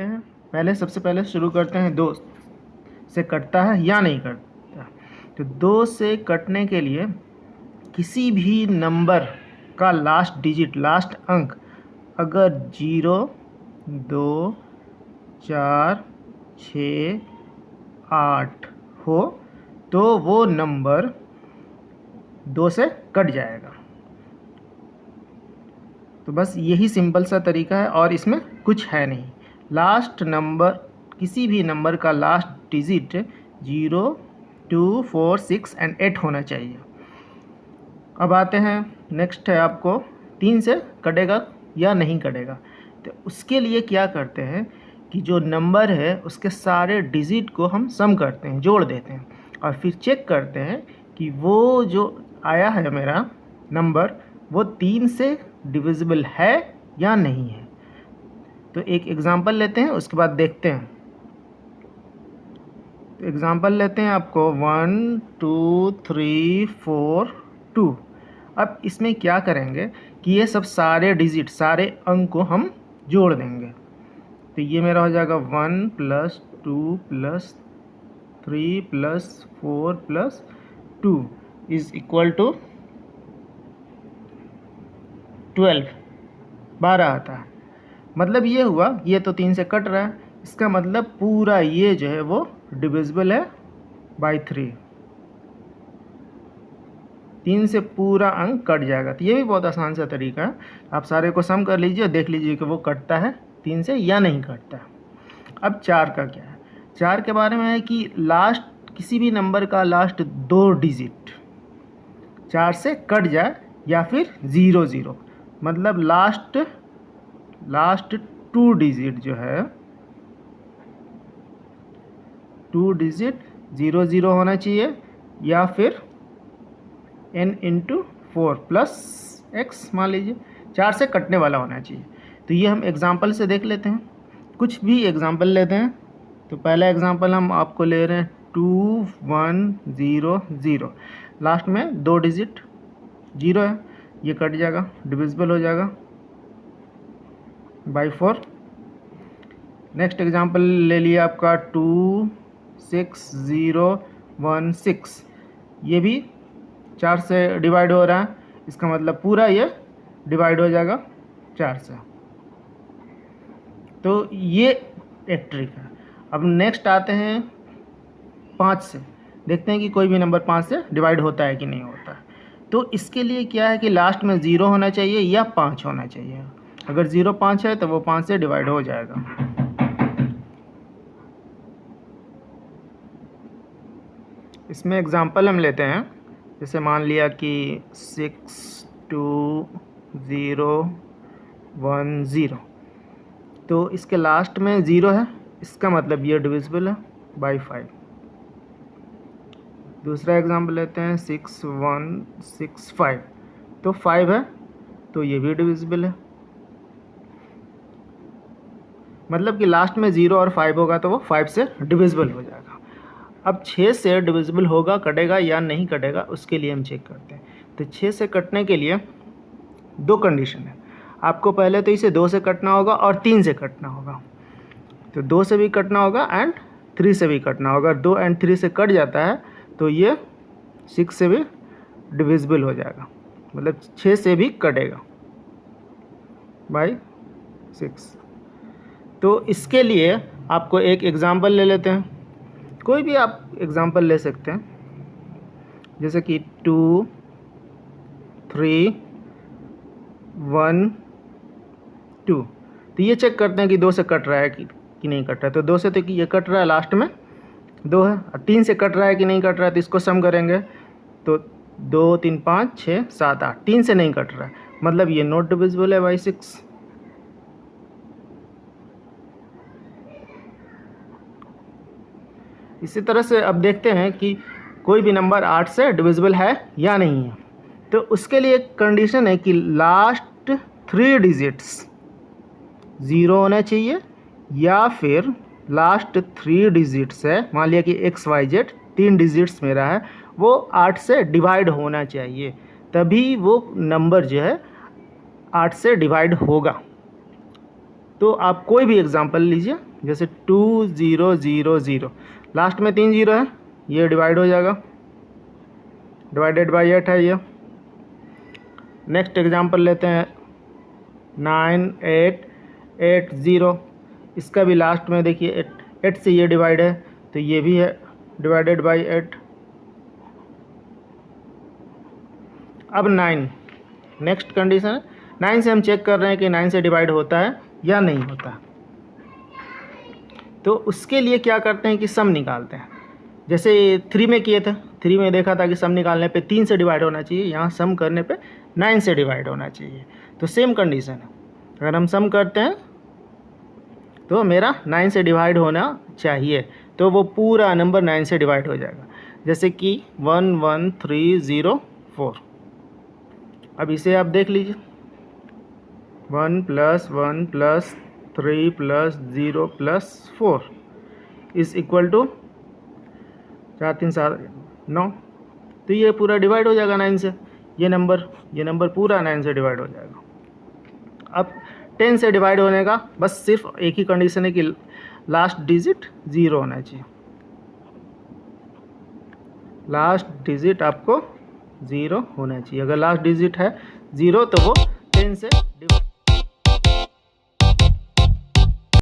आते हैं। सबसे पहले शुरू करते हैं 2 से कटता है या नहीं कटता। तो 2 से कटने के लिए किसी भी नंबर का लास्ट डिजिट, लास्ट अंक अगर 0, 2, 4, 6, 8 हो तो वो नंबर 2 से कट जाएगा। तो बस यही सिंपल सा तरीका है और इसमें कुछ है नहीं। लास्ट नंबर, किसी भी नंबर का लास्ट डिजिट 0, 2, 4, 6 एंड 8 होना चाहिए। अब आते हैं, नेक्स्ट है आपको 3 से कटेगा या नहीं कटेगा। तो उसके लिए क्या करते हैं कि जो नंबर है उसके सारे डिजिट को हम सम करते हैं, जोड़ देते हैं और फिर चेक करते हैं कि वो जो आया है मेरा नंबर वो 3 से डिविजिबल है या नहीं है। तो एक एग्जांपल लेते हैं, उसके बाद देखते हैं। तो एग्जांपल लेते हैं आपको 1, 2, 3, 4, 2। अब इसमें क्या करेंगे कि ये सब सारे डिजिट, सारे अंक को हम जोड़ देंगे। तो ये मेरा हो जाएगा 1 + 2 + 3 + 4 + 2 = 12, 12 आता है। मतलब ये हुआ, ये तो 3 से कट रहा है, इसका मतलब पूरा ये जो है वो डिविजिबल है बाय 3। 3 से पूरा अंक कट जाएगा। तो ये भी बहुत आसान सा तरीका है। आप सारे को सम कर लीजिए, देख लीजिए कि वो कटता है 3 से या नहीं कटता है। अब 4 का क्या है? 4 के बारे में है कि लास्ट, किसी भी नंबर का लास्ट 2 डिजिट 4 से कट जाए या फिर 0, 0, मतलब लास्ट 2 डिजिट जो है, 2 डिजिट 0, 0 होना चाहिए या फिर n × 4 + x, मान लीजिए 4 से कटने वाला होना चाहिए। तो ये हम एग्जांपल से देख लेते हैं, कुछ भी एग्जांपल लेते हैं। तो पहला एग्जांपल हम आपको ले रहे हैं 2, 1, 0, 0, लास्ट में 2 डिजिट 0 है, ये कट जाएगा, डिविजिबल हो जाएगा बाय 4। नेक्स्ट एग्जांपल ले लिया आपका 2, 6, 0, 1, 6, ये भी 4 से डिवाइड हो रहा है, इसका मतलब पूरा ये डिवाइड हो जाएगा 4 से। तो ये एक ट्रिक है। अब नेक्स्ट आते हैं 5 से, देखते हैं कि कोई भी नंबर 5 से डिवाइड होता है कि नहीं होता है। तो इसके लिए क्या है कि लास्ट में 0 होना चाहिए या 5 होना चाहिए। अगर 0, 5 है तो वो 5 से डिवाइड हो जाएगा। इसमें एग्जांपल हम लेते हैं, जैसे मान लिया कि 6, 2, 0, 1, 0, तो इसके लास्ट में 0 है, इसका मतलब ये डिविजिबल है बाय 5। दूसरा एग्जांपल लेते हैं 6, 1, 6, 5, तो 5 है तो ये भी डिविजिबल है, मतलब कि लास्ट में 0 और 5 होगा तो वो 5 से डिविजिबल हो जाएगा। अब 6 से डिविजिबल होगा, कटेगा या नहीं कटेगा, उसके लिए हम चेक करते हैं। तो 6 से कटने के लिए 2 कंडीशन है। आपको पहले तो इसे 2 से कटना होगा और 3 से कटना होगा। तो 2 से भी कटना होगा एंड 3 से भी कटना होगा। 2 और 3 से कट जाता है तो ये 6 से भी डिविजिबल हो जाएगा, मतलब 6 से भी कटेगा बाय 6। तो इसके लिए आपको एक एग्जांपल ले लेते हैं, कोई भी आप एग्जांपल ले सकते हैं, जैसे कि 2, 3, 1, 2। तो ये चेक करते हैं कि 2 से कट रहा है कि नहीं कट रहा है। तो 2 से तो कि ये कट रहा है, लास्ट में 2 है। 3 से कट रहा है कि नहीं कट रहा है, तो इसको सम करेंगे तो 2, 3, 5, 6, 7, 8। 3 से नहीं कट रहा है, मतलब ये नॉट डिविजिबल है बाय 6। इसी तरह से अब देखते हैं कि कोई भी नंबर 8 से डिविजिबल है या नहीं है। तो उसके लिए एक कंडीशन है कि लास्ट 3 डिजिट्स 0 होना चाहिए या फिर लास्ट 3 डिजिट्स है, मान लिया कि XYZ 3 डिजिट्स मेरा है, वो 8 से डिवाइड होना चाहिए, तभी वो नंबर जो है 8 से डिवाइड होगा। तो आप कोई भी एग्जांपल लीजिए, जैसे 2 0 0 0, लास्ट में 3 जीरो है, ये डिवाइड हो जाएगा, डिवाइडेड बाई 8 है ये। नेक्स्ट एग्जांपल लेते हैं 9 8 8 0, इसका भी लास्ट में देखिए 8 से ये डिवाइड है, तो ये भी है डिवाइडेड बाई 8। अब 9, नेक्स्ट कंडीशन है 9 से हम चेक कर रहे हैं कि 9 से डिवाइड होता है या नहीं होता। तो उसके लिए क्या करते हैं कि सम निकालते हैं, जैसे 3 में किए थे, 3 में देखा था कि सम निकालने पे 3 से डिवाइड होना चाहिए, यहाँ सम करने पे 9 से डिवाइड होना चाहिए। तो सेम कंडीशन है, अगर हम सम करते हैं तो मेरा 9 से डिवाइड होना चाहिए, तो वो पूरा नंबर 9 से डिवाइड हो जाएगा। जैसे कि 1 1 3 0 4, अब इसे आप देख लीजिए, 1 + 1 + 3 + 0 + 4 इज इक्वल टू 4 3 7 9, तो ये पूरा डिवाइड हो जाएगा 9 से, ये नंबर पूरा 9 से डिवाइड हो जाएगा। अब 10 से डिवाइड होने का बस सिर्फ एक ही कंडीशन है कि लास्ट डिजिट 0 होना चाहिए, लास्ट डिजिट आपको 0 होना चाहिए। अगर लास्ट डिजिट है 0 तो वो 10 से